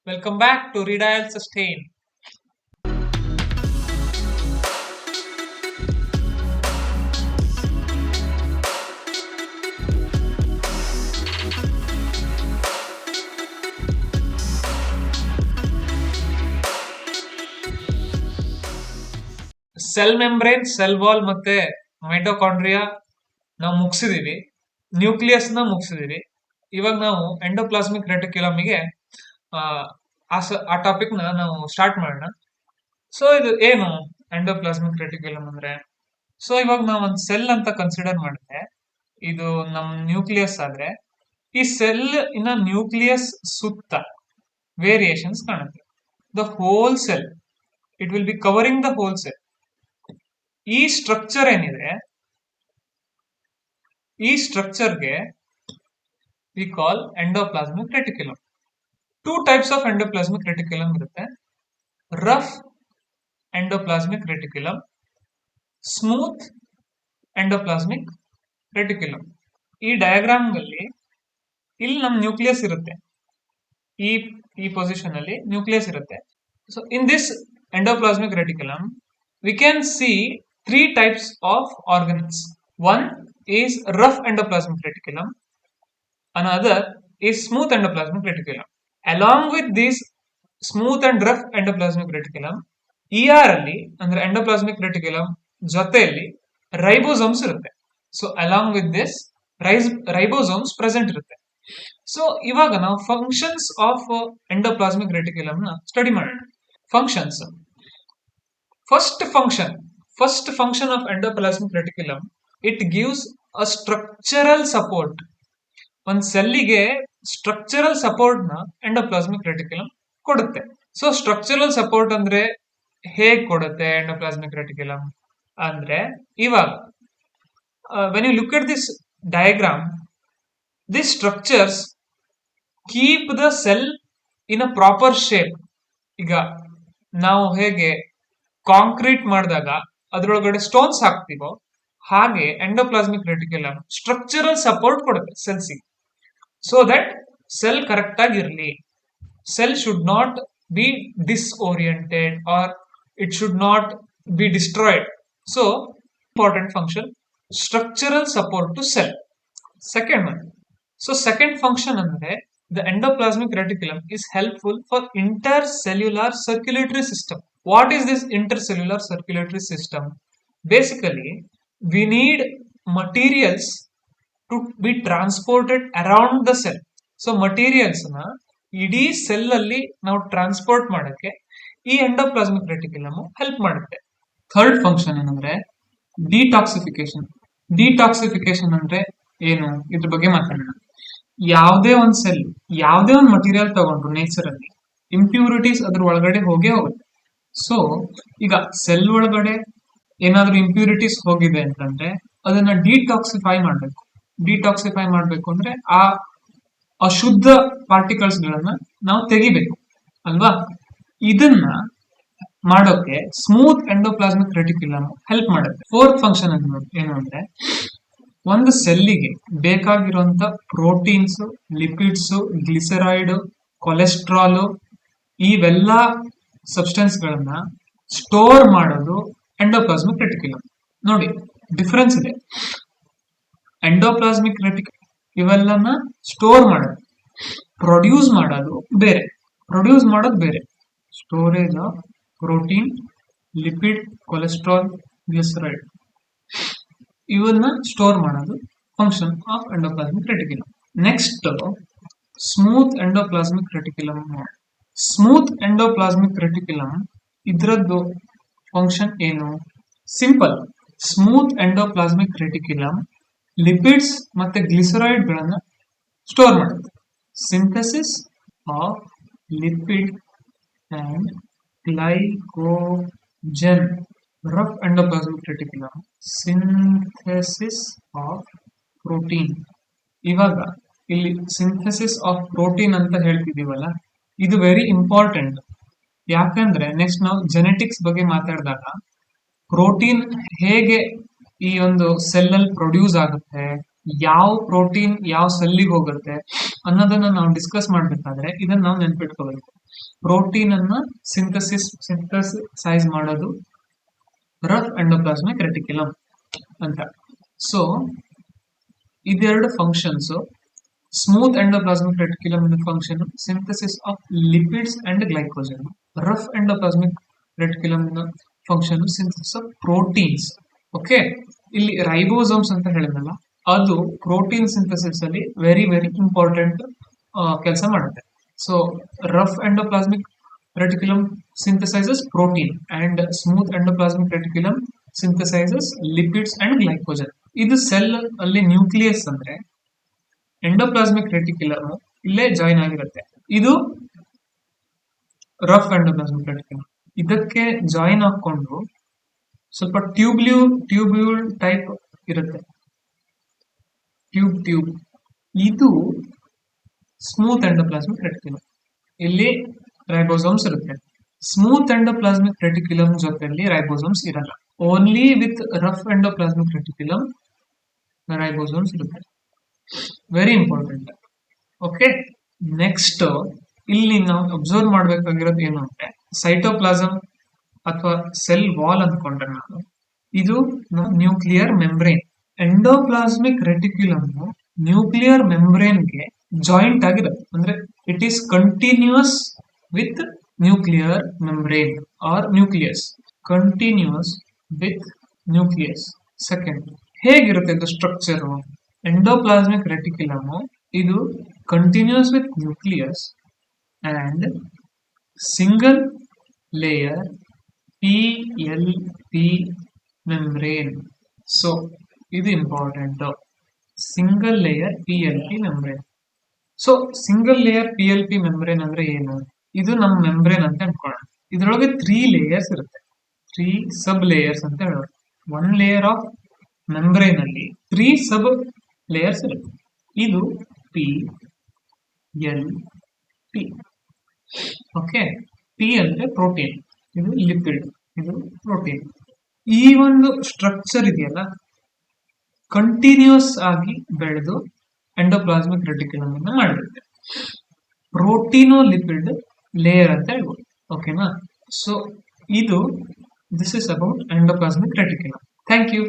Welcome back to Redial Sustain. Cell membrane, cell wall ಮತ್ತೆ mitochondria ನಾವು ಮುಗಿಸಿದೀವಿ. Nucleus ನ ಮುಗಿಸಿದೀವಿ. ಇವಾಗ ನಾವು ಎಂಡೋಪ್ಲಾಸ್ಮಿಕ್ ರೆಟಿಕ್ಯುಲಮ್ಗೆ ಆ ಟಾಪಿಕ್ ನ ನಾವು ಸ್ಟಾರ್ಟ್ ಮಾಡೋಣ. ಸೊ ಇದು ಏನು ಎಂಡೋಪ್ಲಾಸ್ಮಿಕ್ ರೆಟಿಕ್ಯುಲಮ್ ಅಂದ್ರೆ? ಸೊ ಇವಾಗ ನಾವು ಒಂದು ಸೆಲ್ ಅಂತ ಕನ್ಸಿಡರ್ ಮಾಡಿದ್ರೆ, ಇದು ನಮ್ ನ್ಯೂಕ್ಲಿಯಸ್ ಆದ್ರೆ, ಈ ಸೆಲ್ ಇನ್ನ ನ್ಯೂಕ್ಲಿಯಸ್ ಸುತ್ತ ವೇರಿಯೇಷನ್ಸ್ ಕಾಣುತ್ತೆ. The whole cell, it will be covering the whole cell. ಈ ಸ್ಟ್ರಕ್ಚರ್ ಏನಿದೆ, ಈ ಸ್ಟ್ರಕ್ಚರ್ಗೆ we call endoplasmic reticulum. Two types of endoplasmic reticulum ಇರುತ್ತೆ: rough endoplasmic reticulum, smooth endoplasmic reticulum. ಈ ಡಯಾಗ್ರಾಮ್ ಅಲ್ಲಿ ಇಲ್ಲಿ ನಮ್ ನ್ಯೂಕ್ಲಿಯಸ್ ಇರುತ್ತೆ. ಈ ಈ ಪೊಸಿಷನ್ ಅಲ್ಲಿ ನ್ಯೂಕ್ಲಿಯಸ್ ಇರುತ್ತೆ. So in this endoplasmic reticulum we can see three types of organelles. One is rough endoplasmic reticulum, another is smooth endoplasmic reticulum. Along with this smooth and rough endoplasmic reticulum, ER ಅಲ್ಲಿ ಅಂದ್ರೆ endoplasmic reticulum ಜೊತೆಯಲ್ಲಿ ribosomes ಇರುತ್ತೆ. So along with this ribosomes present ಇರುತ್ತೆ. So ಇವಾಗ ನಾವು functions of endoplasmic reticulum ನ study ಮಾಡೋಣ. Functions. First function of endoplasmic reticulum, it gives a structural support. ಒಂದು ಸೆಲ್ಲಿಗೆ ಸ್ಟ್ರಕ್ಚರಲ್ ಸಪೋರ್ಟ್ ನ ಎಂಡೋಪ್ಲಾಸ್ಮಿಕ್ ರೆಟಿಕ್ಯುಲಮ್ ಕೊಡುತ್ತೆ. ಸೊ ಸ್ಟ್ರಕ್ಚರಲ್ ಸಪೋರ್ಟ್ ಅಂದ್ರೆ ಹೇಗ್ ಕೊಡುತ್ತೆ ಎಂಡೋಪ್ಲಾಸ್ಮಿಕ್ ರೆಟಿಕ್ಯುಲಮ್ ಅಂದ್ರೆ, ಇವಾಗ when you look at this diagram, these structures keep the cell in a proper shape. ಈಗ ನಾವು ಹೇಗೆ ಕಾಂಕ್ರೀಟ್ ಮಾಡಿದಾಗ ಅದ್ರೊಳಗಡೆ ಸ್ಟೋನ್ಸ್ ಹಾಕ್ತಿವೋ, ಹಾಗೆ ಎಂಡೋಪ್ಲಾಸ್ಮಿಕ್ ರೆಟಿಕ್ಯುಲಮ್ ಸ್ಟ್ರಕ್ಚರಲ್ ಸಪೋರ್ಟ್ ಕೊಡುತ್ತೆ ಸೆಲ್ಸಿಗೆ, ಸೊ ದಟ್ ಸೆಲ್ ಕರೆಕ್ಟ್ ಆಗಿರ್ಲಿ. Cell should not be disoriented or it should not be destroyed. So important function, structural support to cell. Second one, so second function ಅಂದ್ರೆ the endoplasmic reticulum is helpful for intercellular circulatory system. What is this intercellular circulatory system? Basically, we need materials to be transported around the cell. So materials na ಇಡೀ cell ಅಲ್ಲಿ ನಾವು transport ಮಾಡಕ್ಕೆ ಈ endoplasmic reticulum help ಮಾಡುತ್ತೆ. Third function ಏನಂದ್ರೆ detoxification. Detoxification ಅಂದ್ರೆ ಏನು, ಇದ್ರ ಬಗ್ಗೆ ಮಾತಾಡೋಣ. ಯಾವುದೇ ಒಂದು ಸೆಲ್, ಯಾವುದೇ ಒಂದು ಮಟೀರಿಯಲ್ ತಗೊಂಡ್ರು ನೇಚರ್ ಅಲ್ಲಿ ಇಂಪ್ಯೂರಿಟೀಸ್ ಅದ್ರ ಒಳಗಡೆ ಹೋಗೇ ಹೋಗುತ್ತೆ. ಸೊ ಈಗ ಸೆಲ್ ಒಳಗಡೆ ಏನಾದ್ರೂ ಇಂಪ್ಯೂರಿಟೀಸ್ ಹೋಗಿದೆ ಅಂತಂದ್ರೆ ಅದನ್ನ ಡಿಟಾಕ್ಸಿಫೈ ಮಾಡ್ಬೇಕು. ಡಿಟಾಕ್ಸಿಫೈ ಮಾಡ್ಬೇಕು ಅಂದ್ರೆ ಆ ಅಶುದ್ಧ ಪಾರ್ಟಿಕಲ್ಸ್ ಗಳನ್ನ ನಾವು ತೆಗಿಬೇಕು ಅಲ್ವಾ. ಇದನ್ನ ಮಾಡೋಕೆ ಸ್ಮೂತ್ ಎಂಡೋಪ್ಲಾಸ್ಮಿಕ್ ರೆಟಿಕ್ಯುಲಮ್ ಹೆಲ್ಪ್ ಮಾಡುತ್ತೆ. ಫೋರ್ತ್ ಫಂಕ್ಷನ್ ಏನು ಅಂದ್ರೆ, ಒಂದು ಸೆಲ್ಲಿಗೆ ಬೇಕಾಗಿರುವಂತ ಪ್ರೋಟೀನ್ಸ್, ಲಿಪಿಡ್ಸ್, ಗ್ಲಿಸರೈಡ್, ಕೊಲೆಸ್ಟ್ರಾಲ್, ಇವೆಲ್ಲ ಸಬ್ಸ್ಟೆನ್ಸ್ ಗಳನ್ನ ಸ್ಟೋರ್ ಮಾಡೋದು ಎಂಡೋಪ್ಲಾಸ್ಮಿಕ್ ರೆಟಿಕ್ಯುಲಮ್. ನೋಡಿ ಡಿಫರೆನ್ಸ್ ಇದೆ. ಎಂಡೋಪ್ಲಾಸ್ಮಿಕ್ ರೆಟಿಕ್ಯುಲಮ್ ಇವೆಲ್ಲನ ಸ್ಟೋರ್ ಮಾಡೋದು, ಪ್ರೊಡ್ಯೂಸ್ ಮಾಡೋದು ಬೇರೆ. Storage of protein, lipid, cholesterol, glyceride ಇವನ್ನ ಸ್ಟೋರ್ ಮಾಡೋದು function of endoplasmic reticulum. Next smooth endoplasmic reticulum. Smooth endoplasmic reticulum ಇದ್ರದ್ದು ಫಂಕ್ಷನ್ ಏನು? Simple. Smooth endoplasmic reticulum lipids ಮತ್ತೆ ಗ್ಲಿಸರೈಡ್ ಗಳನ್ನ ಸ್ಟೋರ್ ಮಾಡುತ್ತೆ. Synthesis of lipid and glycogen. Rough endoplasmic reticulum synthesis of protein. ಇವಾಗ ಇಲ್ಲಿ synthesis of protein ಅಂತ ಹೇಳ್ತಿದೀವಲ್ಲ, ಇದು very important. ಯಾಕಂದ್ರೆ ನೆಕ್ಸ್ಟ್ ನಾವು ಜೆನೆಟಿಕ್ಸ್ ಬಗ್ಗೆ ಮಾತಾಡಿದಾಗ ಪ್ರೋಟೀನ್ ಹೇಗೆ ಈ ಒಂದು ಸೆಲ್ ಅಲ್ಲಿ ಪ್ರೊಡ್ಯೂಸ್ ಆಗುತ್ತೆ, ಯಾವ ಪ್ರೋಟೀನ್ ಯಾವ ಸೆಲ್ಲಿಗೆ ಹೋಗುತ್ತೆ ಅನ್ನೋದನ್ನ ನಾವು ಡಿಸ್ಕಸ್ ಮಾಡ್ಬೇಕಾದ್ರೆ ಇದನ್ನ ನಾವು ನೆನ್ಪಿಟ್ಕೋಬೇಕು. ಪ್ರೋಟೀನ್ ಅನ್ನ ಸಿಂಥಸೈಸ್ ಮಾಡೋದು ರಫ್ ಎಂಡೋಪ್ಲಾಸ್ಮಿಕ್ ರೆಟಿಕ್ಯುಲಮ್ ಅಂತ. ಸೊ ಇದೆರಡು functions. Smooth endoplasmic reticulum function synthesis of lipids and glycogen. Rough endoplasmic reticulum function synthesis of proteins. Okay, ಇಲ್ಲಿ ರೈಬೋಸೋಮ್ಸ್ ಅಂತ ಹೇಳಿದ್ನಲ್ಲ, ಅದು ಪ್ರೋಟೀನ್ ಸಿಂಥಸಿಸ್ ಅಲ್ಲಿ ವೆರಿ ವೆರಿ ಇಂಪಾರ್ಟೆಂಟ್ ಕೆಲಸ ಮಾಡುತ್ತೆ. So rough endoplasmic reticulum synthases protein and smooth endoplasmic reticulum synthases lipids and glycogen. ಇದು cell ಅಲ್ಲಿ nucleus ಅಂದ್ರೆ ಎಂಡೋಪ್ಲಾಸ್ಮಿಕ್ ರೆಟಿಕ್ಯುಲಮ್ ಇಲ್ಲೇ ಜಾಯಿನ್ ಆಗಿರುತ್ತೆ. ಇದು ರಫ್ ಎಂಡೋಪ್ಲಾಸ್ಮಿಕ್ ರೆಟಿಕ್ಯುಲಮ್. ಇದಕ್ಕೆ ಜಾಯಿನ್ ಹಾಕೊಂಡು ಸ್ವಲ್ಪ ಟ್ಯೂಬ್ಯೂಲ್ ಟೈಪ್ ಇರುತ್ತೆ, ಟ್ಯೂಬ್. ಇದು ಸ್ಮೂತ್ ಎಂಡೋಪ್ಲಾಸ್ಮಿಕ್ ರೆಟಿಕ್ಯುಲಮ್. ಇಲ್ಲಿ ರೈಬೋಸೋಮ್ಸ್ ಇರುತ್ತೆ. ಸ್ಮೂತ್ ಎಂಡೋಪ್ಲಾಸ್ಮಿಕ್ ರೆಟಿಕ್ಯುಲಮ್ ಜೊತೆಯಲ್ಲಿ ರೈಬೋಸೋಮ್ಸ್ ಇರಲ್ಲ. Only with rough endoplasmic reticulum ribosomes ಇರುತ್ತೆ. Very important. ಓಕೆ, ನೆಕ್ಸ್ಟ್ ಇಲ್ಲಿ ನಾವು ಅಬ್ಸರ್ವ್ ಮಾಡ್ಬೇಕಾಗಿರೋದು ಏನು ಅಂದ್ರೆ ಸೈಟೋಪ್ಲಾಸಮ್ ಅಥವಾ ಸೆಲ್ ವಾಲ್ ಅಂದ್ಕೊಂಡ್ರೆ ನಾವು, ಇದು nuclear membrane. Endoplasmic reticulum nuclear ಮೆಂಬ್ರೇನ್ಗೆ ಜಾಯಿಂಟ್ ಆಗಿರುತ್ತೆ. ಅಂದ್ರೆ it is continuous with nuclear membrane or nucleus. Continuous with nucleus. Second, ಹೇಗಿರುತ್ತೆ ಇದು ಸ್ಟ್ರಕ್ಚರ್? ಎಂಡೋಪ್ಲಾಸ್ಮಿಕ್ ರೆಟಿಕ್ಯುಲಮ್ ಇದು continuous with nucleus and single layer PLP membrane. So ಇದು important. Single layer PLP membrane. So single layer PLP membrane ಅಂದ್ರೆ ಏನು? ಇದು ನಮ್ಮ membrane ಅಂತ ಅನ್ಕೊಳ್ಳೋಣ. ಇದರೊಳಗೆ 3 ಲೇಯರ್ಸ್ ಇರುತ್ತೆ, 3 ಸಬ್ ಲೇಯರ್ಸ್ ಅಂತ ಹೇಳೋದು. 1 ಲೇಯರ್ ಆಫ್ ಮೆಂಬ್ರೇನ್ ಅಲ್ಲಿ 3 ಸಬ್ ಲೇಯರ್ಸ್ ಇರುತ್ತೆ. ಇದು PLP. ಓಕೆ, P ಅಂದ್ರೆ ಪ್ರೋಟೀನ್, ಇದು ಲಿಪಿಡ್, ಇದು ಪ್ರೋಟೀನ್. ಈ ಒಂದು ಸ್ಟ್ರಕ್ಚರ್ ಇದೆಯಲ್ಲ, ಕಂಟಿನ್ಯೂಸ್ ಆಗಿ ಬೆಳೆದು ಎಂಡೋಪ್ಲಾಸ್ಮಿಕ್ ರೆಟಿಕ್ಯುಲಮ್ ಅನ್ನು ಮಾಡಿರುತ್ತೆ. ಪ್ರೋಟೀನೋ ಲಿಪಿಡ್ ಲೇಯರ್ ಅಂತ ಹೇಳ್ಬೋದು. ಓಕೆನಾ? ಸೊ ಇದು this is about endoplasmic reticulum. Thank you.